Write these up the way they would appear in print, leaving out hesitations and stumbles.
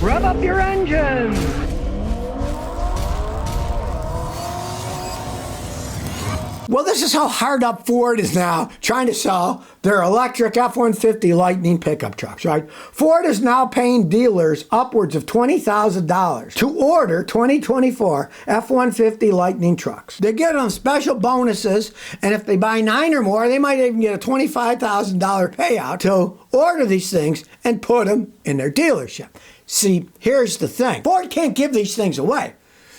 Rev up your engines! Well, this is how hard up Ford is now trying to sell their electric F-150 Lightning pickup trucks, right? Ford is now paying dealers upwards of $20,000 to order 2024 F-150 Lightning trucks. They get them special bonuses, and if they buy 9 or more, they might even get a $25,000 payout to order these things and put them in their dealership. See, here's the thing. Ford can't give these things away.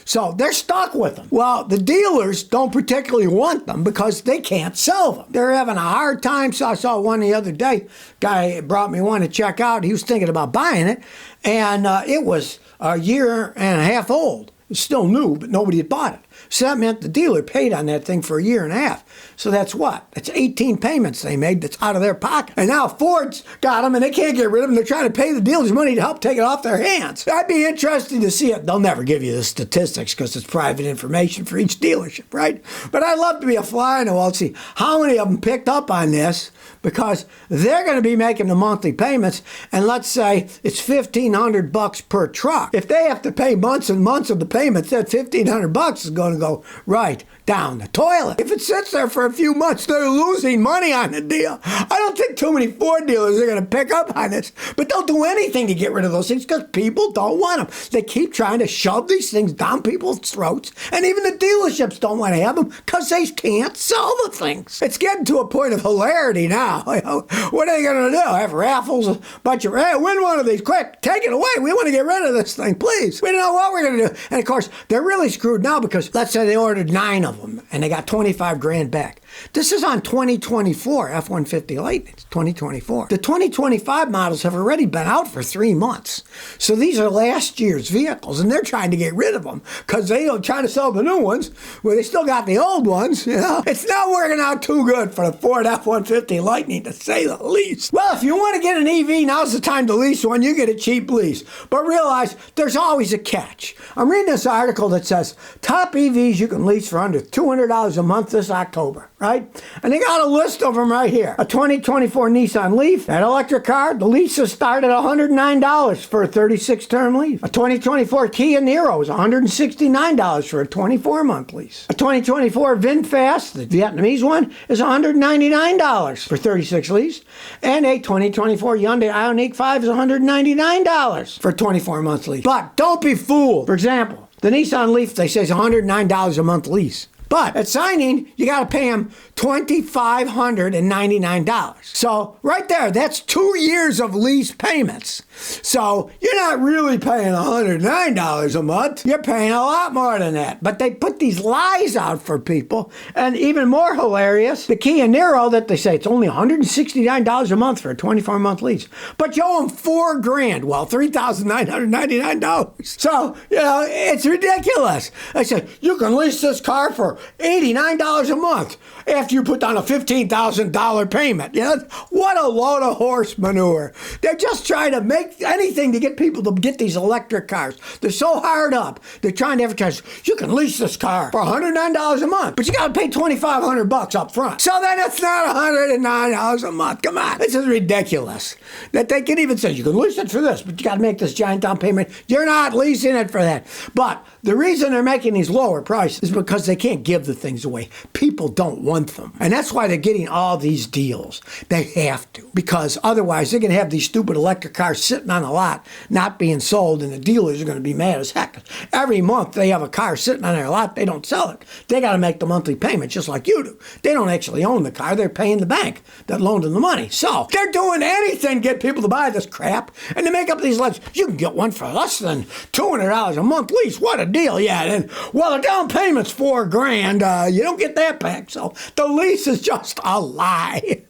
So they're stuck with them. Well, the dealers don't particularly want them because they can't sell them. They're having a hard time. So I saw one the other day. Guy brought me one to check out. He was thinking about buying it, and it was a year and a half old. It's still new, but nobody had bought it. So that meant the dealer paid on that thing for a year and a half. So that's what? That's 18 payments they made that's out of their pocket. And now Ford's got them and they can't get rid of them. They're trying to pay the dealers money to help take it off their hands. I'd be interested to see it. They'll never give you the statistics because it's private information for each dealership, right? But I'd love to be a fly on the wall and see how many of them picked up on this, because they're going to be making the monthly payments. And let's say it's $1,500 per truck. If they have to pay months and months of the payments, that $1,500 is going to go right down the toilet. If it sits there for a few months, they're losing money on the deal. I don't think too many Ford dealers are going to pick up on this, but they'll do anything to get rid of those things because people don't want them. They keep trying to shove these things down people's throats, and even the dealerships don't want to have them because they can't sell the things. It's getting to a point of hilarity now. What are they going to do? Have raffles, a bunch of, hey, win one of these, quick, take it away. We want to get rid of this thing, please. We don't know what we're going to do. And of course, they're really screwed now because let's say they ordered 9 of them and they got 25 grand back. This is on 2024 F-150 Lightning. It's 2024. The 2025 models have already been out for 3 months. So these are last year's vehicles, and they're trying to get rid of them because they don't try to sell the new ones where they still got the old ones. You know, it's not working out too good for the Ford F-150 Lightning, to say the least. Well, if you want to get an EV, now's the time to lease one. You get a cheap lease. But realize there's always a catch. I'm reading this article that says top EVs you can lease for under $200 a month this October. Right? And they got a list of them right here. A 2024 Nissan Leaf, that electric car, the leases start at $109 for a 36-term lease. A 2024 Kia Niro is $169 for a 24-month lease. A 2024 VinFast, the Vietnamese one, is $199 for 36 lease. And a 2024 Hyundai Ioniq 5 is $199 for a 24-month lease. But don't be fooled. For example, the Nissan Leaf, they say, is $109 a month lease. But at signing, you got to pay them $2,599. So right there, that's 2 years of lease payments. So you're not really paying $109 a month. You're paying a lot more than that. But they put these lies out for people. And even more hilarious, the Kia Niro that they say it's only $169 a month for a 24-month lease. But you owe them $4 grand. Well, $3,999. So, you know, it's ridiculous. They say, you can lease this car for $89 a month after you put down a $15,000 payment. You know, what a load of horse manure. They're just trying to make anything to get people to get these electric cars. They're so hard up. They're trying to advertise, you can lease this car for $109 a month, but you got to pay $2,500 up front. So then it's not $109 a month. Come on. This is ridiculous. That they can even say, you can lease it for this, but you got to make this giant down payment. You're not leasing it for that. But the reason they're making these lower prices is because they can't give the things away. People don't want them. And that's why they're getting all these deals. They have to. Because otherwise they're going to have these stupid electric cars sitting on a lot not being sold, and the dealers are going to be mad as heck. Every month they have a car sitting on their lot, they don't sell it. They got to make the monthly payment just like you do. They don't actually own the car. They're paying the bank that loaned them the money. So they're doing anything to get people to buy this crap and to make up these lists. You can get one for less than $200 a month lease. What a deal. Yeah. And well, the down payment's $4 grand. You don't get that back. So the lease is just a lie.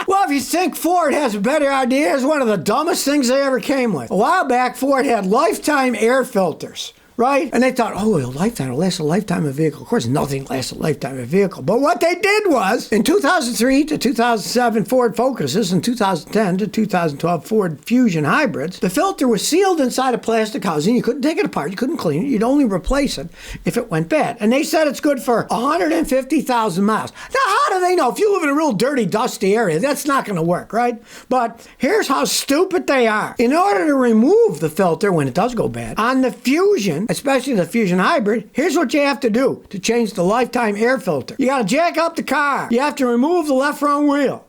Well, if you think Ford has a better idea, it's one of the dumbest things they ever came with. A while back, Ford had lifetime air filters. right? And they thought, oh, it'll last a lifetime of a vehicle. Of course, nothing lasts a lifetime of a vehicle. But what they did was, in 2003 to 2007 Ford Focuses and 2010 to 2012 Ford Fusion Hybrids, the filter was sealed inside a plastic housing. You couldn't take it apart. You couldn't clean it. You'd only replace it if it went bad. And they said it's good for 150,000 miles. Now, how do they know? If you live in a real dirty, dusty area, that's not going to work, right? But here's how stupid they are. In order to remove the filter when it does go bad, on the Fusion, especially the Fusion Hybrid, here's what you have to do to change the lifetime air filter. You got to jack up the car. You have to remove the left front wheel.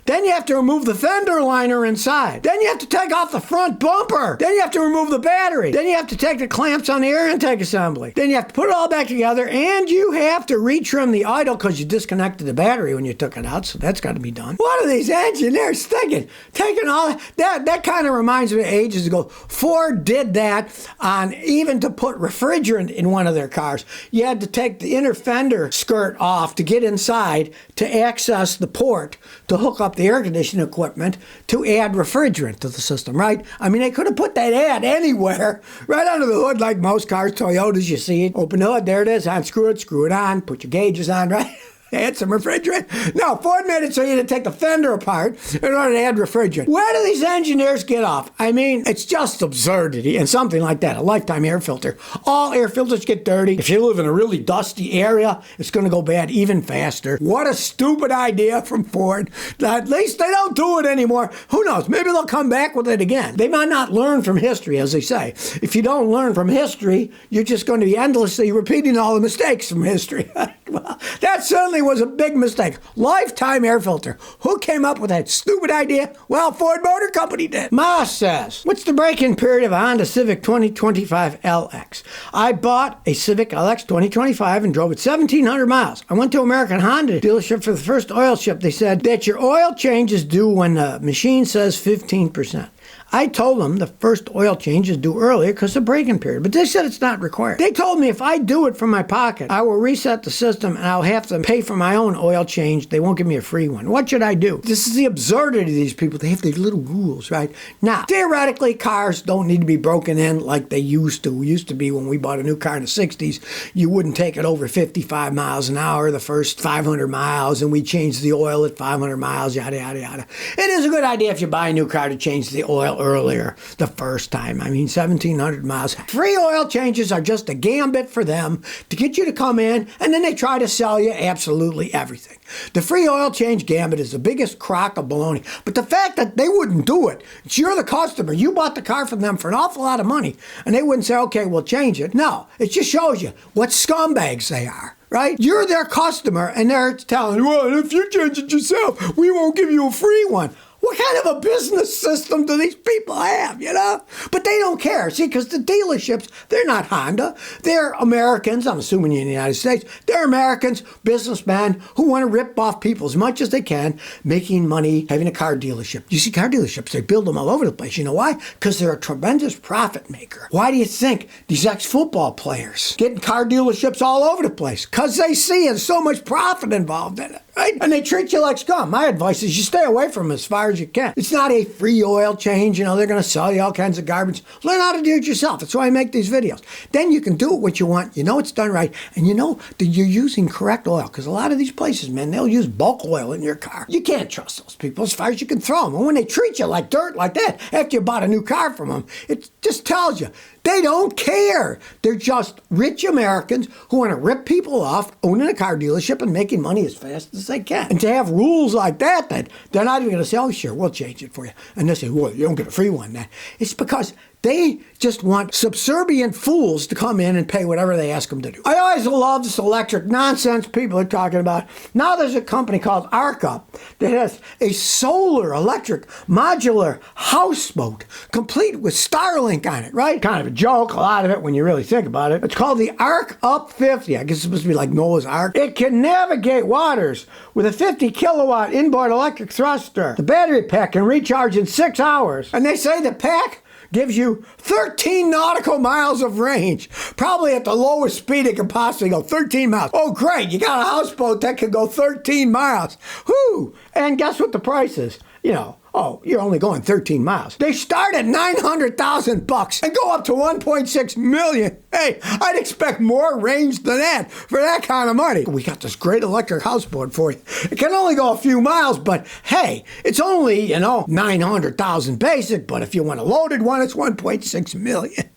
Then you have to remove the fender liner inside. Then you have to take off the front bumper. Then you have to remove the battery. Then you have to take the clamps on the air intake assembly. Then you have to put it all back together, and you have to retrim the idle because you disconnected the battery when you took it out, so that's got to be done. What are these engineers thinking? Taking all that kind of reminds me of ages ago. Ford did that on even to put refrigerant in one of their cars. You had to take the inner fender skirt off to get inside to access the port to hook up the air conditioning equipment to add refrigerant to the system, right? I mean, they could have put that ad anywhere, right under the hood like most cars, Toyotas, you see it. Open the hood, there it is, unscrew it on, put your gauges on, right? Add some refrigerant. No, Ford made it so you had to take the fender apart in order to add refrigerant. Where do these engineers get off? I mean, it's just absurdity and something like that, a lifetime air filter. All air filters get dirty. If you live in a really dusty area, it's going to go bad even faster. What a stupid idea from Ford. At least they don't do it anymore. Who knows? Maybe they'll come back with it again. They might not learn from history, as they say. If you don't learn from history, you're just going to be endlessly repeating all the mistakes from history. Well, that certainly was a big mistake. Lifetime air filter. Who came up with that stupid idea? Well, Ford Motor Company did. Ma says, what's the break-in period of a Honda Civic 2025 LX? I bought a Civic LX 2025 and drove it 1,700 miles. I went to American Honda dealership for the first oil ship. They said that your oil change is due when the machine says 15%. I told them the first oil change is due earlier because of break-in period, but they said it's not required. They told me if I do it from my pocket, I will reset the system and I'll have to pay for my own oil change. They won't give me a free one. What should I do? This is the absurdity of these people. They have these little rules, right? Now, theoretically, cars don't need to be broken in like they used to. It used to be when we bought a new car in the 60s, you wouldn't take it over 55 miles an hour the first 500 miles, and we changed the oil at 500 miles, yada, yada, yada. It is a good idea if you buy a new car to change the oil earlier the first time. I mean, 1,700 miles. Free oil changes are just a gambit for them to get you to come in, and then they try to sell you absolutely everything. The free oil change gambit is the biggest crock of baloney. But the fact that they wouldn't do it, you're the customer. You bought the car from them for an awful lot of money, and they wouldn't say, okay, we'll change it. No, it just shows you what scumbags they are. Right? You're their customer, and they're telling you, well, if you change it yourself, we won't give you a free one. What kind of a business system do these people have, you know? But they don't care, see, because the dealerships, they're not Honda. They're Americans, I'm assuming in the United States. They're Americans, businessmen, who want to rip off people as much as they can, making money, having a car dealership. You see, car dealerships, they build them all over the place. You know why? Because they're a tremendous profit maker. Why do you think these ex-football players getting car dealerships all over the place? Because they see there's so much profit involved in it. Right? And they treat you like scum. My advice is you stay away from them as far as you can. It's not a free oil change. You know, they're going to sell you all kinds of garbage. Learn how to do it yourself. That's why I make these videos. Then you can do it what you want. You know it's done right. And you know that you're using correct oil. Because a lot of these places, man, they'll use bulk oil in your car. You can't trust those people as far as you can throw them. And when they treat you like dirt like that after you bought a new car from them, it just tells you they don't care. They're just rich Americans who want to rip people off, owning a car dealership and making money as fast as they can. And to have rules like that they're not even going to say, oh, sure, we'll change it for you. And they say, well, you don't get a free one then. It's because they just want subservient fools to come in and pay whatever they ask them to do. I always love this electric nonsense people are talking about. Now there's a company called ARCUP that has a solar electric modular houseboat complete with Starlink on it, right? Kind of a joke, a lot of it when you really think about it. It's called the ARCUP 50. I guess it's supposed to be like Noah's Ark. It can navigate waters with a 50 kilowatt inboard electric thruster. The battery pack can recharge in 6 hours. And they say the pack gives you 13 nautical miles of range. Probably at the lowest speed it can possibly go, 13 miles. Oh, great, you got a houseboat that can go 13 miles. Whoo! And guess what the price is? You know, Oh, you're only going 13 miles. They start at $900,000 and go up to 1.6 million. Hey, I'd expect more range than that for that kind of money. We got this great electric houseboat for you. It can only go a few miles, but hey, it's only, 900,000 basic, but if you want a loaded one, it's 1.6 million.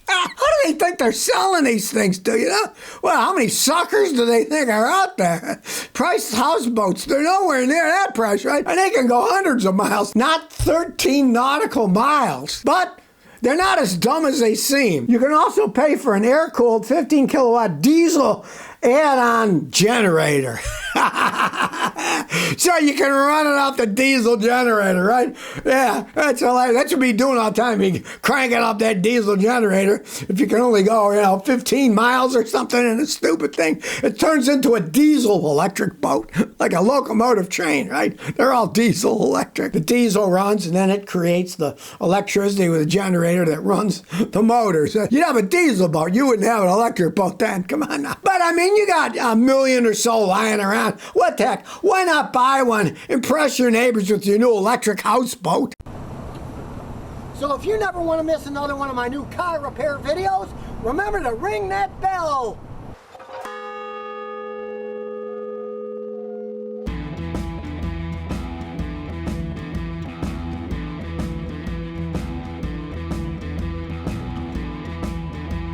How do they think they're selling these things to, Well, how many suckers do they think are out there? Priced houseboats, they're nowhere near that price, right? And they can go hundreds of miles, not 13 nautical miles. But they're not as dumb as they seem. You can also pay for an air-cooled 15 kilowatt diesel add-on generator. So you can run it off the diesel generator, right? Yeah, that's hilarious. That should be doing all the time. You cranking up that diesel generator. If you can only go, 15 miles or something in a stupid thing, it turns into a diesel electric boat, like a locomotive train, right? They're all diesel electric. The diesel runs, and then it creates the electricity with a generator that runs the motors. You'd have a diesel boat. You wouldn't have an electric boat then. Come on now. But you got a million or so lying around. What the heck? Why not buy one? Impress your neighbors with your new electric houseboat. So if you never want to miss another one of my new car repair videos, remember to ring that bell.